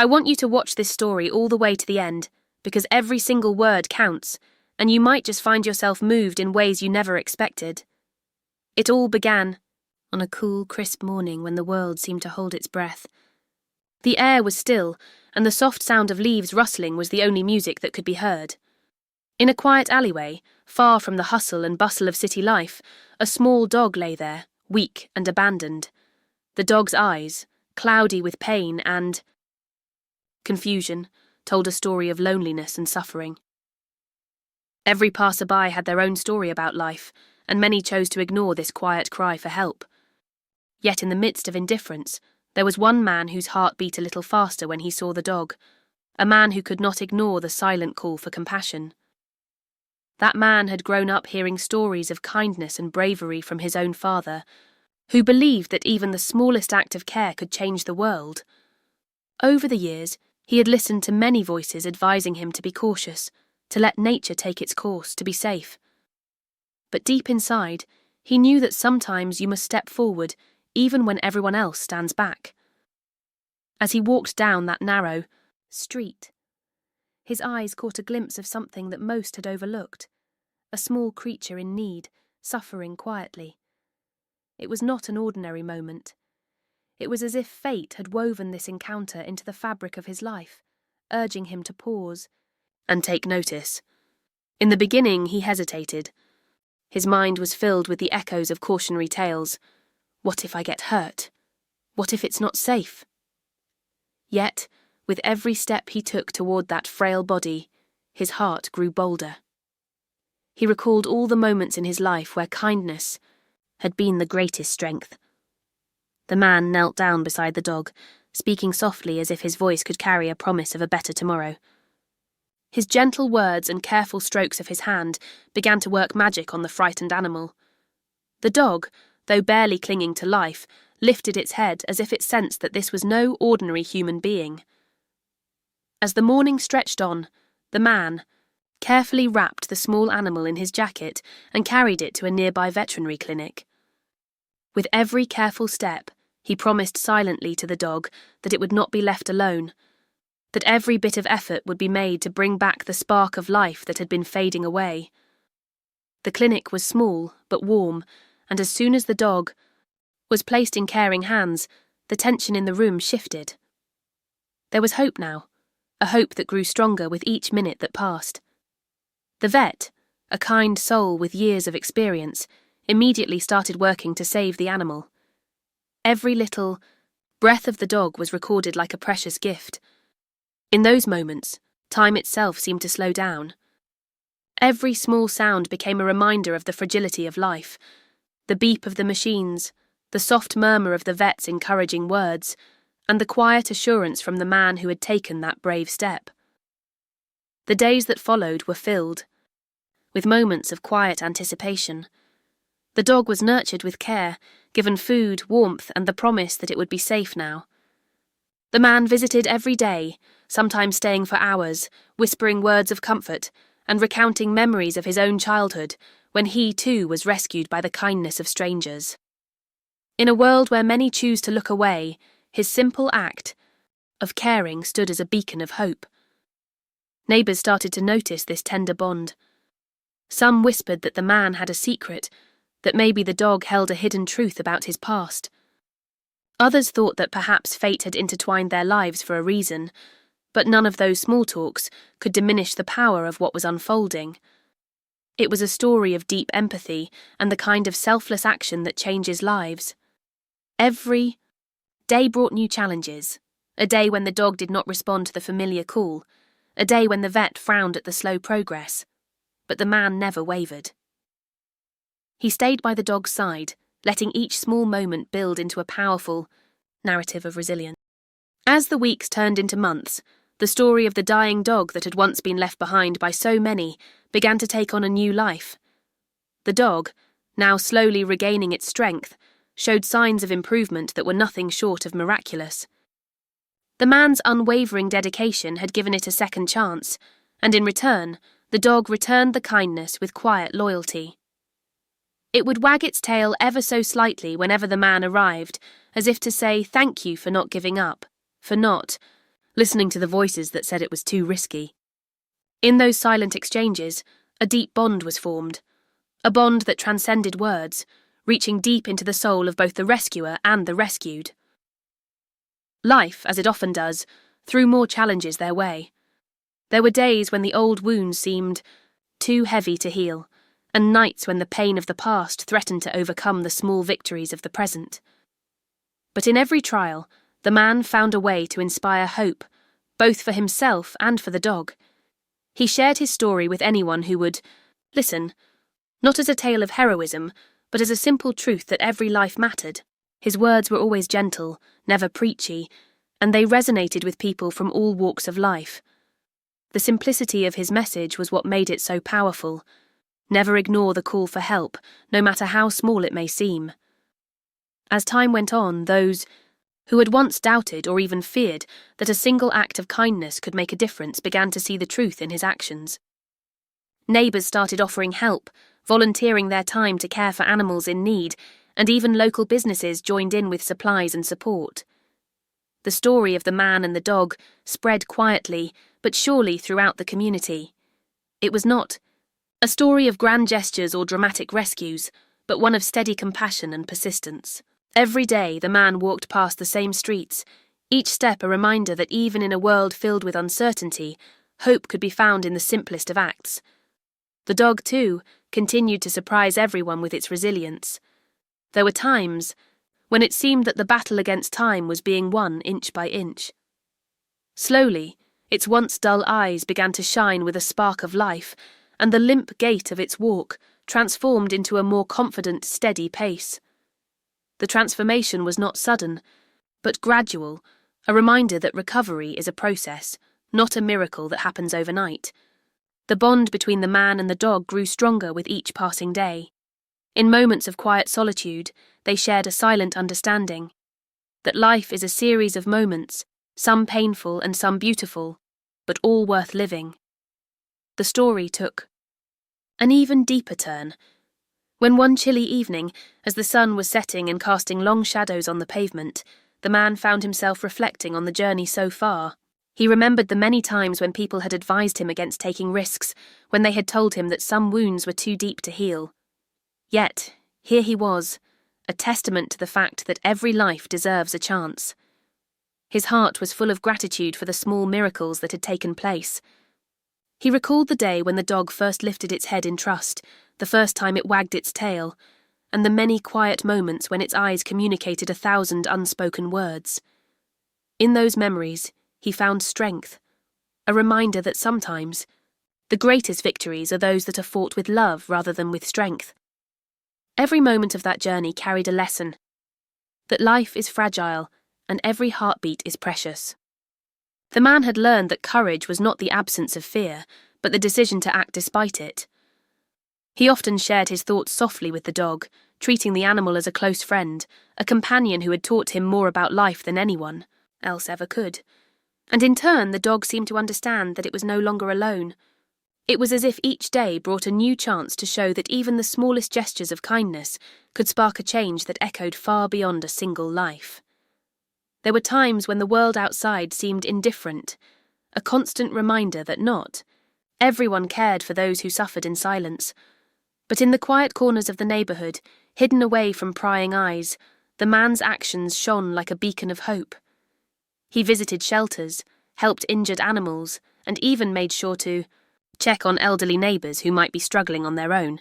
I want you to watch this story all the way to the end, because every single word counts, and you might just find yourself moved in ways you never expected. It all began on a cool, crisp morning when the world seemed to hold its breath. The air was still, and the soft sound of leaves rustling was the only music that could be heard. In a quiet alleyway, far from the hustle and bustle of city life, a small dog lay there, weak and abandoned. The dog's eyes, cloudy with pain and confusion, told a story of loneliness and suffering. Every passerby had their own story about life, and many chose to ignore this quiet cry for help. Yet in the midst of indifference, there was one man whose heart beat a little faster when he saw the dog, a man who could not ignore the silent call for compassion. That man had grown up hearing stories of kindness and bravery from his own father, who believed that even the smallest act of care could change the world. Over the years, he had listened to many voices advising him to be cautious, to let nature take its course, to be safe. But deep inside, he knew that sometimes you must step forward even when everyone else stands back. As he walked down that narrow street, his eyes caught a glimpse of something that most had overlooked, a small creature in need, suffering quietly. It was not an ordinary moment. It was as if fate had woven this encounter into the fabric of his life, urging him to pause and take notice. In the beginning, he hesitated. His mind was filled with the echoes of cautionary tales. What if I get hurt? What if it's not safe? Yet, with every step he took toward that frail body, his heart grew bolder. He recalled all the moments in his life where kindness had been the greatest strength. The man knelt down beside the dog, speaking softly as if his voice could carry a promise of a better tomorrow. His gentle words and careful strokes of his hand began to work magic on the frightened animal. The dog, though barely clinging to life, lifted its head as if it sensed that this was no ordinary human being. As the morning stretched on, the man carefully wrapped the small animal in his jacket and carried it to a nearby veterinary clinic. With every careful step, he promised silently to the dog that it would not be left alone, that every bit of effort would be made to bring back the spark of life that had been fading away. The clinic was small but warm, and as soon as the dog was placed in caring hands, the tension in the room shifted. There was hope now, a hope that grew stronger with each minute that passed. The vet, a kind soul with years of experience, immediately started working to save the animal. Every little breath of the dog was recorded like a precious gift. In those moments, time itself seemed to slow down. Every small sound became a reminder of the fragility of life, the beep of the machines, the soft murmur of the vet's encouraging words, and the quiet assurance from the man who had taken that brave step. The days that followed were filled with moments of quiet anticipation. The dog was nurtured with care, given food, warmth, and the promise that it would be safe now. The man visited every day, sometimes staying for hours, whispering words of comfort, and recounting memories of his own childhood, when he too was rescued by the kindness of strangers. In a world where many choose to look away, his simple act of caring stood as a beacon of hope. Neighbours started to notice this tender bond. Some whispered that the man had a secret, that maybe the dog held a hidden truth about his past. Others thought that perhaps fate had intertwined their lives for a reason, but none of those small talks could diminish the power of what was unfolding. It was a story of deep empathy and the kind of selfless action that changes lives. Every day brought new challenges, a day when the dog did not respond to the familiar call, a day when the vet frowned at the slow progress, but the man never wavered. He stayed by the dog's side, letting each small moment build into a powerful narrative of resilience. As the weeks turned into months, the story of the dying dog that had once been left behind by so many began to take on a new life. The dog, now slowly regaining its strength, showed signs of improvement that were nothing short of miraculous. The man's unwavering dedication had given it a second chance, and in return, the dog returned the kindness with quiet loyalty. It would wag its tail ever so slightly whenever the man arrived, as if to say thank you for not giving up, for not listening to the voices that said it was too risky. In those silent exchanges, a deep bond was formed, a bond that transcended words, reaching deep into the soul of both the rescuer and the rescued. Life, as it often does, threw more challenges their way. There were days when the old wounds seemed too heavy to heal, and nights when the pain of the past threatened to overcome the small victories of the present. But in every trial, the man found a way to inspire hope, both for himself and for the dog. He shared his story with anyone who would listen, not as a tale of heroism, but as a simple truth that every life mattered. His words were always gentle, never preachy, and they resonated with people from all walks of life. The simplicity of his message was what made it so powerful. Never ignore the call for help, no matter how small it may seem. As time went on, those who had once doubted or even feared that a single act of kindness could make a difference began to see the truth in his actions. Neighbours started offering help, volunteering their time to care for animals in need, and even local businesses joined in with supplies and support. The story of the man and the dog spread quietly but surely throughout the community. It was not a story of grand gestures or dramatic rescues, but one of steady compassion and persistence. Every day the man walked past the same streets, each step a reminder that even in a world filled with uncertainty, hope could be found in the simplest of acts. The dog, too, continued to surprise everyone with its resilience. There were times when it seemed that the battle against time was being won inch by inch. Slowly, its once dull eyes began to shine with a spark of life, and the limp gait of its walk transformed into a more confident, steady pace. The transformation was not sudden, but gradual, a reminder that recovery is a process, not a miracle that happens overnight. The bond between the man and the dog grew stronger with each passing day. In moments of quiet solitude, they shared a silent understanding that life is a series of moments, some painful and some beautiful, but all worth living. The story took an even deeper turn when one chilly evening, as the sun was setting and casting long shadows on the pavement, the man found himself reflecting on the journey so far. He remembered the many times when people had advised him against taking risks, when they had told him that some wounds were too deep to heal. Yet, here he was, a testament to the fact that every life deserves a chance. His heart was full of gratitude for the small miracles that had taken place. He recalled the day when the dog first lifted its head in trust, the first time it wagged its tail, and the many quiet moments when its eyes communicated 1,000 unspoken words. In those memories, he found strength, a reminder that sometimes the greatest victories are those that are fought with love rather than with strength. Every moment of that journey carried a lesson, that life is fragile and every heartbeat is precious. The man had learned that courage was not the absence of fear, but the decision to act despite it. He often shared his thoughts softly with the dog, treating the animal as a close friend, a companion who had taught him more about life than anyone else ever could. And in turn, the dog seemed to understand that it was no longer alone. It was as if each day brought a new chance to show that even the smallest gestures of kindness could spark a change that echoed far beyond a single life. There were times when the world outside seemed indifferent, a constant reminder that not everyone cared for those who suffered in silence. But in the quiet corners of the neighbourhood, hidden away from prying eyes, the man's actions shone like a beacon of hope. He visited shelters, helped injured animals, and even made sure to check on elderly neighbours who might be struggling on their own.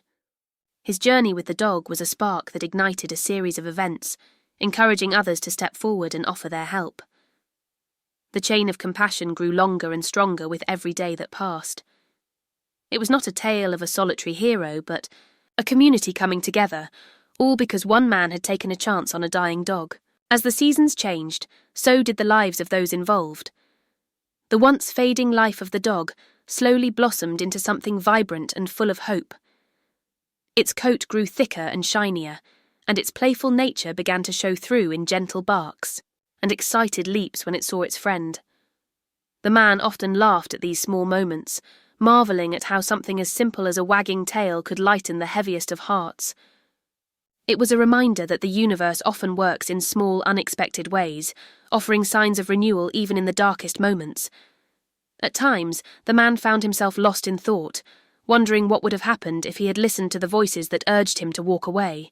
His journey with the dog was a spark that ignited a series of events, encouraging others to step forward and offer their help. The chain of compassion grew longer and stronger with every day that passed. It was not a tale of a solitary hero, but a community coming together, all because one man had taken a chance on a dying dog. As the seasons changed, so did the lives of those involved. The once fading life of the dog slowly blossomed into something vibrant and full of hope. Its coat grew thicker and shinier, and its playful nature began to show through in gentle barks and excited leaps when it saw its friend. The man often laughed at these small moments, marvelling at how something as simple as a wagging tail could lighten the heaviest of hearts. It was a reminder that the universe often works in small, unexpected ways, offering signs of renewal even in the darkest moments. At times, the man found himself lost in thought, wondering what would have happened if he had listened to the voices that urged him to walk away.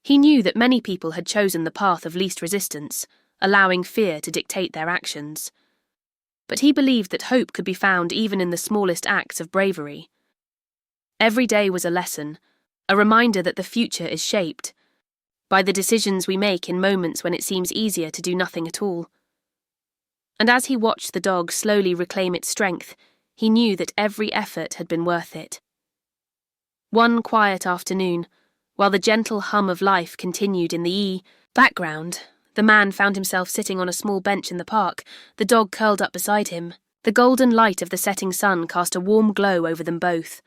He knew that many people had chosen the path of least resistance, allowing fear to dictate their actions. But he believed that hope could be found even in the smallest acts of bravery. Every day was a lesson, a reminder that the future is shaped by the decisions we make in moments when it seems easier to do nothing at all. And as he watched the dog slowly reclaim its strength, he knew that every effort had been worth it. One quiet afternoon, while the gentle hum of life continued in the background, the man found himself sitting on a small bench in the park, the dog curled up beside him. The golden light of the setting sun cast a warm glow over them both.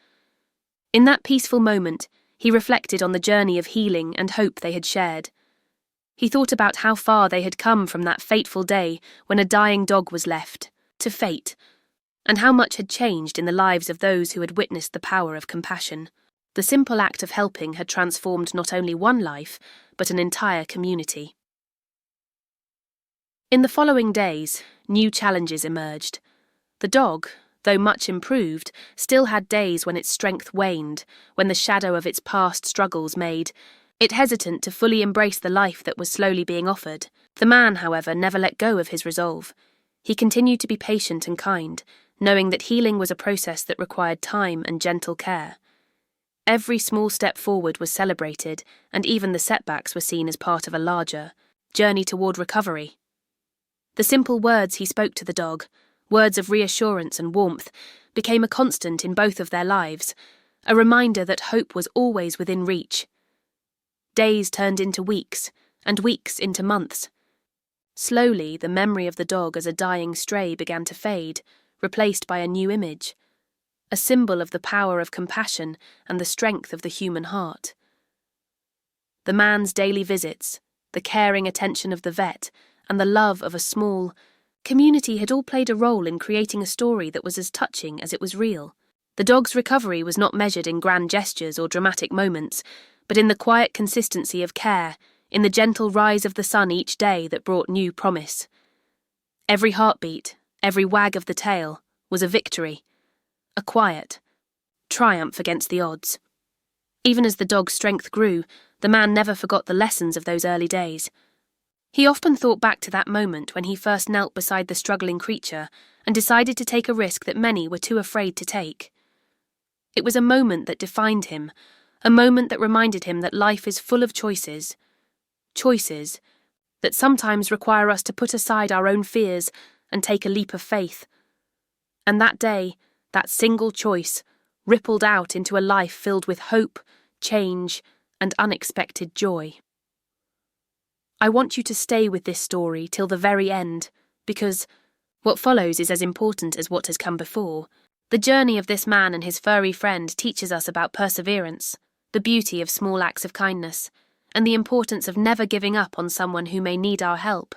In that peaceful moment, he reflected on the journey of healing and hope they had shared. He thought about how far they had come from that fateful day when a dying dog was left to fate, and how much had changed in the lives of those who had witnessed the power of compassion. The simple act of helping had transformed not only one life, but an entire community. In the following days, new challenges emerged. The dog, though much improved, still had days when its strength waned, when the shadow of its past struggles made it hesitant to fully embrace the life that was slowly being offered. The man, however, never let go of his resolve. He continued to be patient and kind, knowing that healing was a process that required time and gentle care. Every small step forward was celebrated, and even the setbacks were seen as part of a larger journey toward recovery. The simple words he spoke to the dog, words of reassurance and warmth, became a constant in both of their lives, a reminder that hope was always within reach. Days turned into weeks, and weeks into months. Slowly, the memory of the dog as a dying stray began to fade, replaced by a new image, a symbol of the power of compassion and the strength of the human heart. The man's daily visits, the caring attention of the vet, and the love of a small community had all played a role in creating a story that was as touching as it was real. The dog's recovery was not measured in grand gestures or dramatic moments, but in the quiet consistency of care, in the gentle rise of the sun each day that brought new promise. Every heartbeat, every wag of the tail, was a victory, a quiet triumph against the odds. Even as the dog's strength grew, the man never forgot the lessons of those early days. He often thought back to that moment when he first knelt beside the struggling creature and decided to take a risk that many were too afraid to take. It was a moment that defined him, a moment that reminded him that life is full of choices that sometimes require us to put aside our own fears and take a leap of faith. And that day, that single choice, rippled out into a life filled with hope, change, and unexpected joy. I want you to stay with this story till the very end, because what follows is as important as what has come before. The journey of this man and his furry friend teaches us about perseverance, the beauty of small acts of kindness, and the importance of never giving up on someone who may need our help.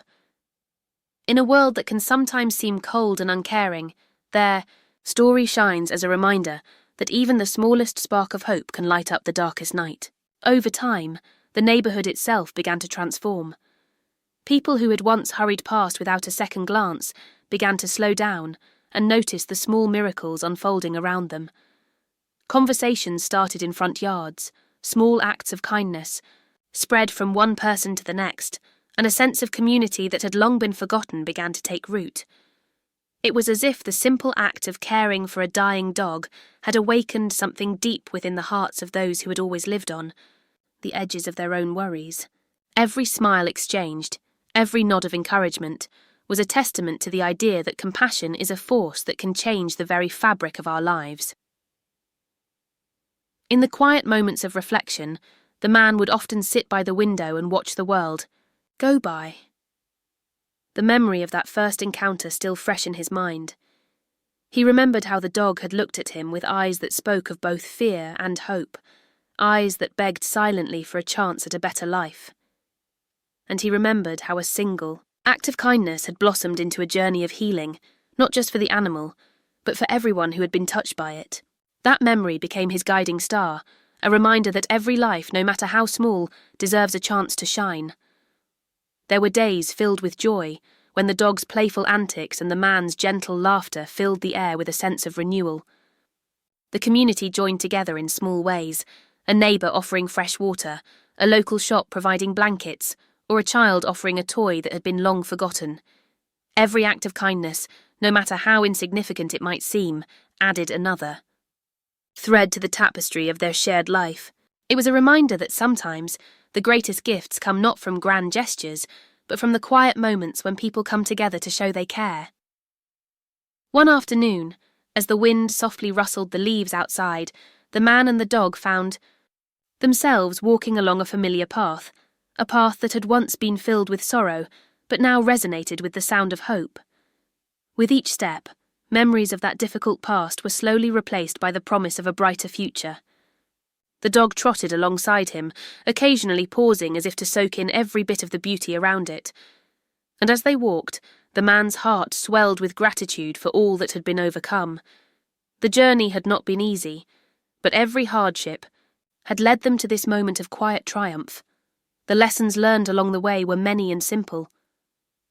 In a world that can sometimes seem cold and uncaring, their story shines as a reminder that even the smallest spark of hope can light up the darkest night. Over time, the neighborhood itself began to transform. People who had once hurried past without a second glance began to slow down and notice the small miracles unfolding around them. Conversations started in front yards, small acts of kindness spread from one person to the next, and a sense of community that had long been forgotten began to take root. It was as if the simple act of caring for a dying dog had awakened something deep within the hearts of those who had always lived on the edges of their own worries. Every smile exchanged, every nod of encouragement, was a testament to the idea that compassion is a force that can change the very fabric of our lives. In the quiet moments of reflection, the man would often sit by the window and watch the world go by. The memory of that first encounter still fresh in his mind. He remembered how the dog had looked at him with eyes that spoke of both fear and hope, eyes that begged silently for a chance at a better life. And he remembered how a single act of kindness had blossomed into a journey of healing, not just for the animal, but for everyone who had been touched by it. That memory became his guiding star, a reminder that every life, no matter how small, deserves a chance to shine. There were days filled with joy, when the dog's playful antics and the man's gentle laughter filled the air with a sense of renewal. The community joined together in small ways, a neighbour offering fresh water, a local shop providing blankets, or a child offering a toy that had been long forgotten. Every act of kindness, no matter how insignificant it might seem, added another thread to the tapestry of their shared life. It was a reminder that sometimes the greatest gifts come not from grand gestures, but from the quiet moments when people come together to show they care. One afternoon, as the wind softly rustled the leaves outside, the man and the dog found themselves walking along a familiar path, a path that had once been filled with sorrow, but now resonated with the sound of hope. With each step, memories of that difficult past were slowly replaced by the promise of a brighter future. The dog trotted alongside him, occasionally pausing as if to soak in every bit of the beauty around it. And as they walked, the man's heart swelled with gratitude for all that had been overcome. The journey had not been easy, but every hardship had led them to this moment of quiet triumph. The lessons learned along the way were many and simple.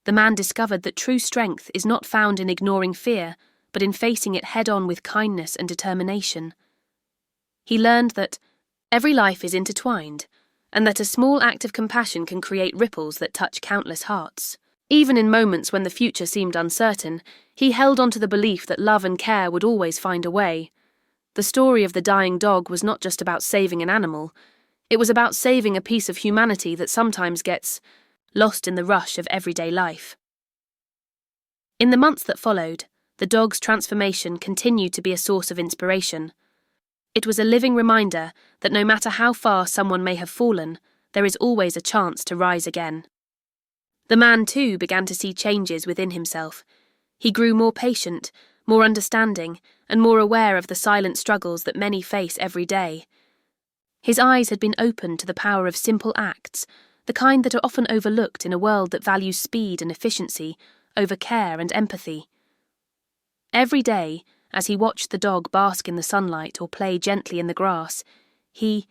The man discovered that true strength is not found in ignoring fear, but in facing it head-on with kindness and determination. He learned that every life is intertwined, and that a small act of compassion can create ripples that touch countless hearts. Even in moments when the future seemed uncertain, he held on to the belief that love and care would always find a way. The story of the dying dog was not just about saving an animal, it was about saving a piece of humanity that sometimes gets lost in the rush of everyday life. In the months that followed, the dog's transformation continued to be a source of inspiration. It was a living reminder that no matter how far someone may have fallen, there is always a chance to rise again. The man, too, began to see changes within himself. He grew more patient, more understanding, and more aware of the silent struggles that many face every day. His eyes had been opened to the power of simple acts, the kind that are often overlooked in a world that values speed and efficiency over care and empathy. Every day, as he watched the dog bask in the sunlight or play gently in the grass, he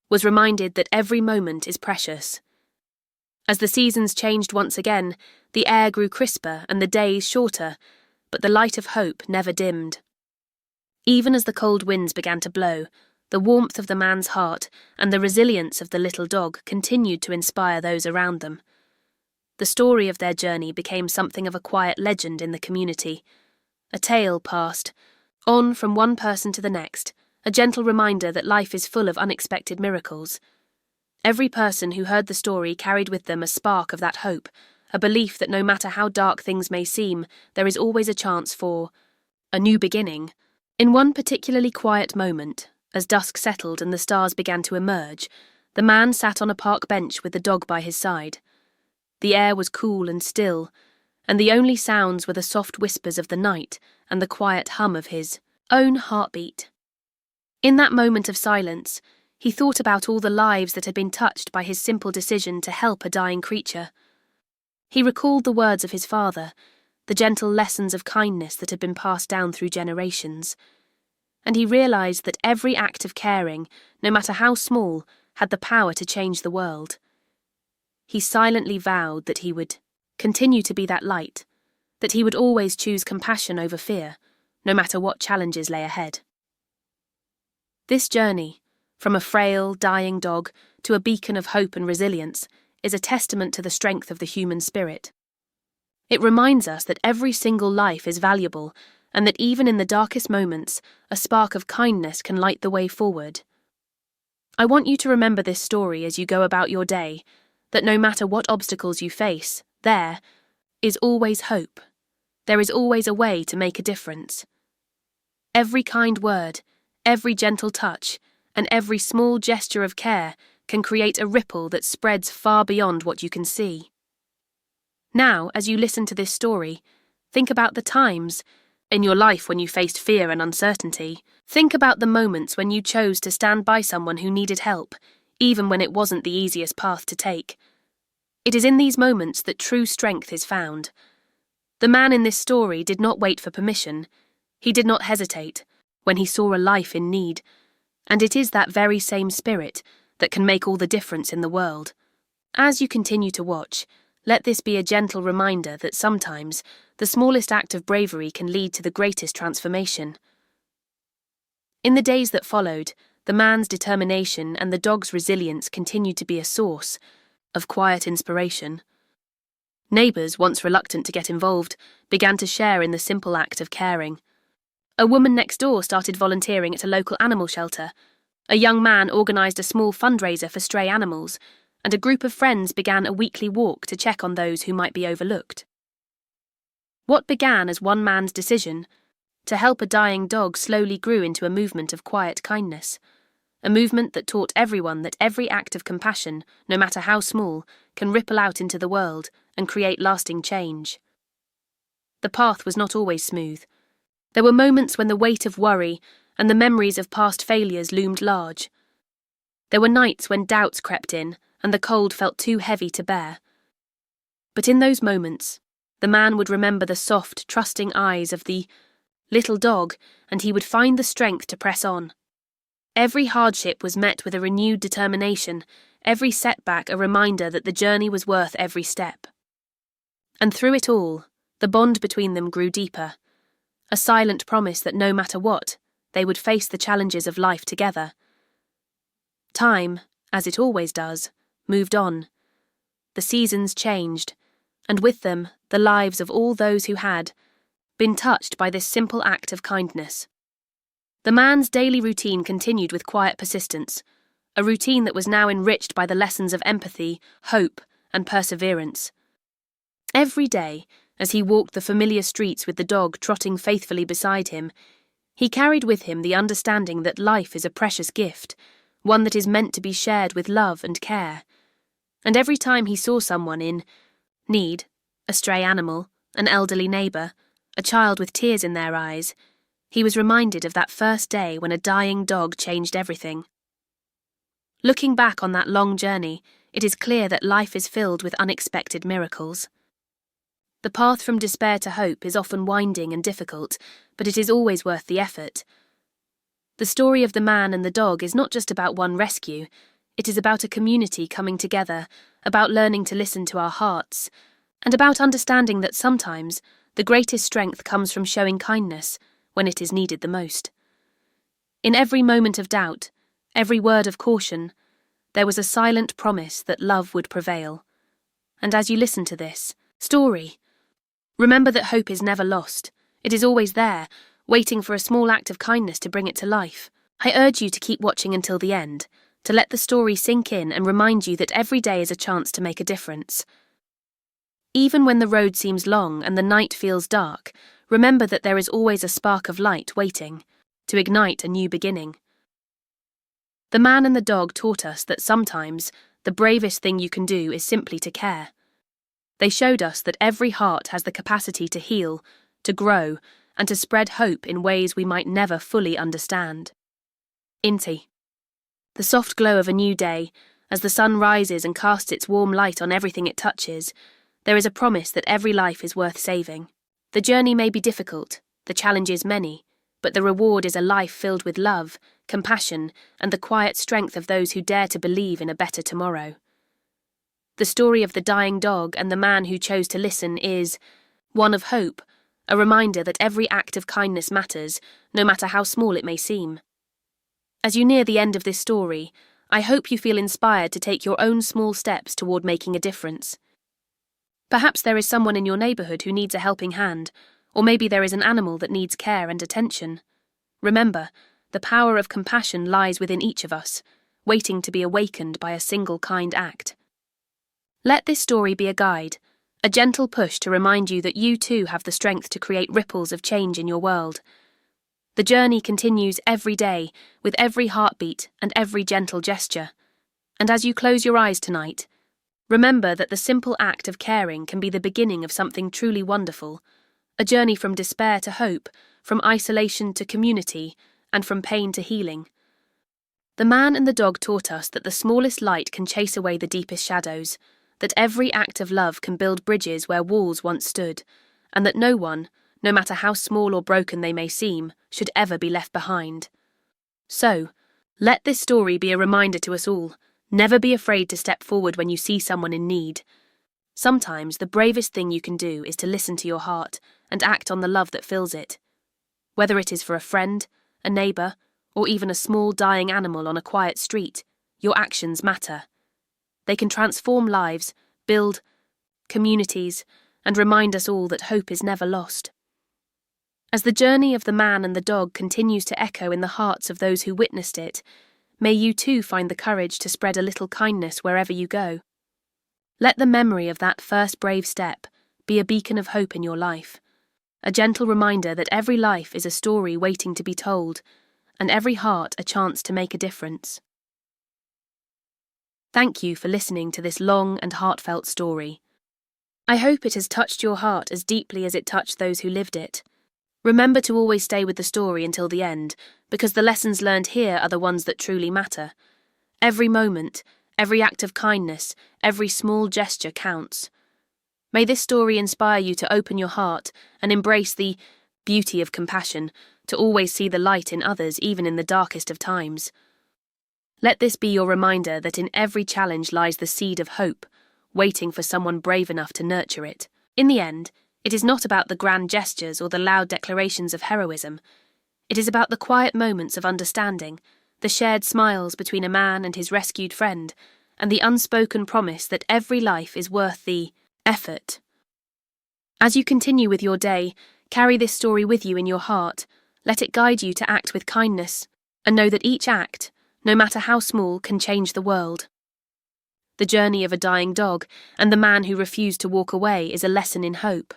was reminded that every moment is precious. As the seasons changed once again, the air grew crisper and the days shorter, but the light of hope never dimmed. Even as the cold winds began to blow, the warmth of the man's heart and the resilience of the little dog continued to inspire those around them. The story of their journey became something of a quiet legend in the community. A tale passed on from one person to the next, a gentle reminder that life is full of unexpected miracles. Every person who heard the story carried with them a spark of that hope, a belief that no matter how dark things may seem, there is always a chance for a new beginning. In one particularly quiet moment, as dusk settled and the stars began to emerge, the man sat on a park bench with the dog by his side. The air was cool and still, and the only sounds were the soft whispers of the night and the quiet hum of his own heartbeat. In that moment of silence, he thought about all the lives that had been touched by his simple decision to help a dying creature. He recalled the words of his father, the gentle lessons of kindness that had been passed down through generations, and he realised that every act of caring, no matter how small, had the power to change the world. He silently vowed that he would continue to be that light, that he would always choose compassion over fear, no matter what challenges lay ahead. This journey, from a frail, dying dog to a beacon of hope and resilience, is a testament to the strength of the human spirit. It reminds us that every single life is valuable, and that even in the darkest moments, a spark of kindness can light the way forward. I want you to remember this story as you go about your day, that no matter what obstacles you face, there is always hope. There is always a way to make a difference. Every kind word, every gentle touch, and every small gesture of care can create a ripple that spreads far beyond what you can see. Now, as you listen to this story, think about the times in your life when you faced fear and uncertainty. Think about the moments when you chose to stand by someone who needed help, even when it wasn't the easiest path to take. It is in these moments that true strength is found. The man in this story did not wait for permission. He did not hesitate when he saw a life in need, and it is that very same spirit that can make all the difference in the world. As you continue to watch, Let this be a gentle reminder that sometimes the smallest act of bravery can lead to the greatest transformation. In the days that followed, the man's determination and the dog's resilience continued to be a source of quiet inspiration. Neighbours, once reluctant to get involved, began to share in the simple act of caring. A woman next door started volunteering at a local animal shelter. A young man organised a small fundraiser for stray animals, and a group of friends began a weekly walk to check on those who might be overlooked. What began as one man's decision to help a dying dog slowly grew into a movement of quiet kindness, a movement that taught everyone that every act of compassion, no matter how small, can ripple out into the world and create lasting change. The path was not always smooth. There were moments when the weight of worry and the memories of past failures loomed large. There were nights when doubts crept in and the cold felt too heavy to bear. But in those moments, the man would remember the soft, trusting eyes of the little dog, and he would find the strength to press on. Every hardship was met with a renewed determination, every setback a reminder that the journey was worth every step. And through it all, the bond between them grew deeper, a silent promise that no matter what, they would face the challenges of life together. Time, as it always does, moved on. The seasons changed, and with them the lives of all those who had been touched by this simple act of kindness. The man's daily routine continued with quiet persistence, a routine that was now enriched by the lessons of empathy, hope, and perseverance. Every day, as he walked the familiar streets with the dog trotting faithfully beside him, he carried with him the understanding that life is a precious gift, one that is meant to be shared with love and care. And every time he saw someone in need, a stray animal, an elderly neighbour, a child with tears in their eyes, he was reminded of that first day when a dying dog changed everything. Looking back on that long journey, it is clear that life is filled with unexpected miracles. The path from despair to hope is often winding and difficult, but it is always worth the effort. The story of the man and the dog is not just about one rescue, it is about a community coming together, about learning to listen to our hearts, and about understanding that sometimes the greatest strength comes from showing kindness when it is needed the most. In every moment of doubt, every word of caution, there was a silent promise that love would prevail. And as you listen to this story, remember that hope is never lost. It is always there, waiting for a small act of kindness to bring it to life. I urge you to keep watching until the end, to let the story sink in and remind you that every day is a chance to make a difference. Even when the road seems long and the night feels dark, remember that there is always a spark of light waiting to ignite a new beginning. The man and the dog taught us that sometimes the bravest thing you can do is simply to care. They showed us that every heart has the capacity to heal, to grow, and to spread hope in ways we might never fully understand. Inti. The soft glow of a new day, as the sun rises and casts its warm light on everything it touches, there is a promise that every life is worth saving. The journey may be difficult, the challenges many, but the reward is a life filled with love, compassion, and the quiet strength of those who dare to believe in a better tomorrow. The story of the dying dog and the man who chose to listen is one of hope, a reminder that every act of kindness matters, no matter how small it may seem. As you near the end of this story, I hope you feel inspired to take your own small steps toward making a difference. Perhaps there is someone in your neighbourhood who needs a helping hand, or maybe there is an animal that needs care and attention. Remember, the power of compassion lies within each of us, waiting to be awakened by a single kind act. Let this story be a guide, a gentle push to remind you that you too have the strength to create ripples of change in your world. The journey continues every day, with every heartbeat and every gentle gesture. And as you close your eyes tonight, remember that the simple act of caring can be the beginning of something truly wonderful, a journey from despair to hope, from isolation to community, and from pain to healing. The man and the dog taught us that the smallest light can chase away the deepest shadows, that every act of love can build bridges where walls once stood, and that no one, no matter how small or broken they may seem, should ever be left behind. So, let this story be a reminder to us all. Never be afraid to step forward when you see someone in need. Sometimes the bravest thing you can do is to listen to your heart and act on the love that fills it. Whether it is for a friend, a neighbour, or even a small dying animal on a quiet street, your actions matter. They can transform lives, build communities, and remind us all that hope is never lost. As the journey of the man and the dog continues to echo in the hearts of those who witnessed it, may you too find the courage to spread a little kindness wherever you go. Let the memory of that first brave step be a beacon of hope in your life, a gentle reminder that every life is a story waiting to be told, and every heart a chance to make a difference. Thank you for listening to this long and heartfelt story. I hope it has touched your heart as deeply as it touched those who lived it. Remember to always stay with the story until the end, because the lessons learned here are the ones that truly matter. Every moment, every act of kindness, every small gesture counts. May this story inspire you to open your heart and embrace the beauty of compassion, to always see the light in others even in the darkest of times. Let this be your reminder that in every challenge lies the seed of hope, waiting for someone brave enough to nurture it. In the end, it is not about the grand gestures or the loud declarations of heroism. It is about the quiet moments of understanding, the shared smiles between a man and his rescued friend, and the unspoken promise that every life is worth the effort. As you continue with your day, carry this story with you in your heart. Let it guide you to act with kindness, and know that each act, no matter how small, can change the world. The journey of a dying dog and the man who refused to walk away is a lesson in hope,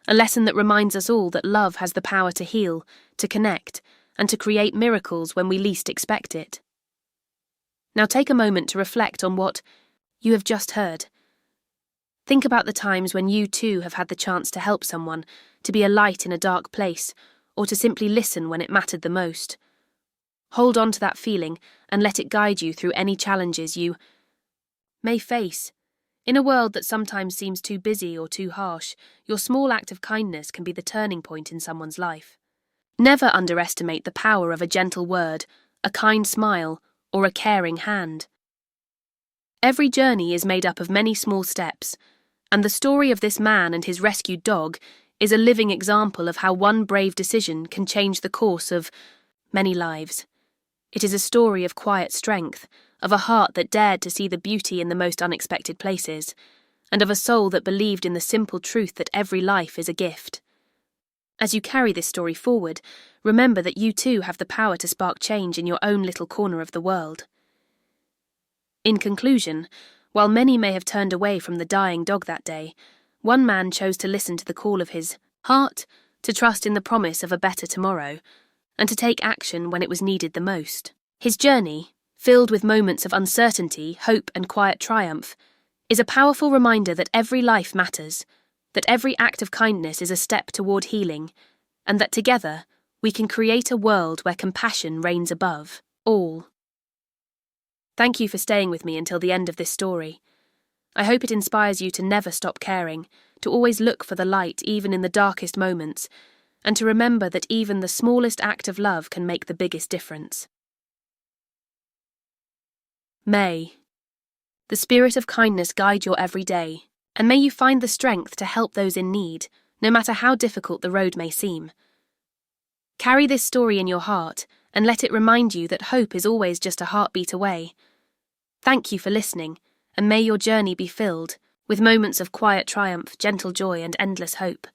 a lesson that reminds us all that love has the power to heal, to connect, and to create miracles when we least expect it. Now take a moment to reflect on what you have just heard. Think about the times when you too have had the chance to help someone, to be a light in a dark place, or to simply listen when it mattered the most. Hold on to that feeling and let it guide you through any challenges you may face. In a world that sometimes seems too busy or too harsh, your small act of kindness can be the turning point in someone's life. Never underestimate the power of a gentle word, a kind smile, or a caring hand. Every journey is made up of many small steps, and the story of this man and his rescued dog is a living example of how one brave decision can change the course of many lives. It is a story of quiet strength, of a heart that dared to see the beauty in the most unexpected places, and of a soul that believed in the simple truth that every life is a gift. As you carry this story forward, remember that you too have the power to spark change in your own little corner of the world. In conclusion, while many may have turned away from the dying dog that day, one man chose to listen to the call of his heart, to trust in the promise of a better tomorrow, and to take action when it was needed the most. His journey, filled with moments of uncertainty, hope, and quiet triumph, is a powerful reminder that every life matters, that every act of kindness is a step toward healing, and that together we can create a world where compassion reigns above all. Thank you for staying with me until the end of this story. I hope it inspires you to never stop caring, to always look for the light even in the darkest moments, and to remember that even the smallest act of love can make the biggest difference. May the spirit of kindness guide your every day, and may you find the strength to help those in need, no matter how difficult the road may seem. Carry this story in your heart, and let it remind you that hope is always just a heartbeat away. Thank you for listening, and may your journey be filled with moments of quiet triumph, gentle joy, and endless hope.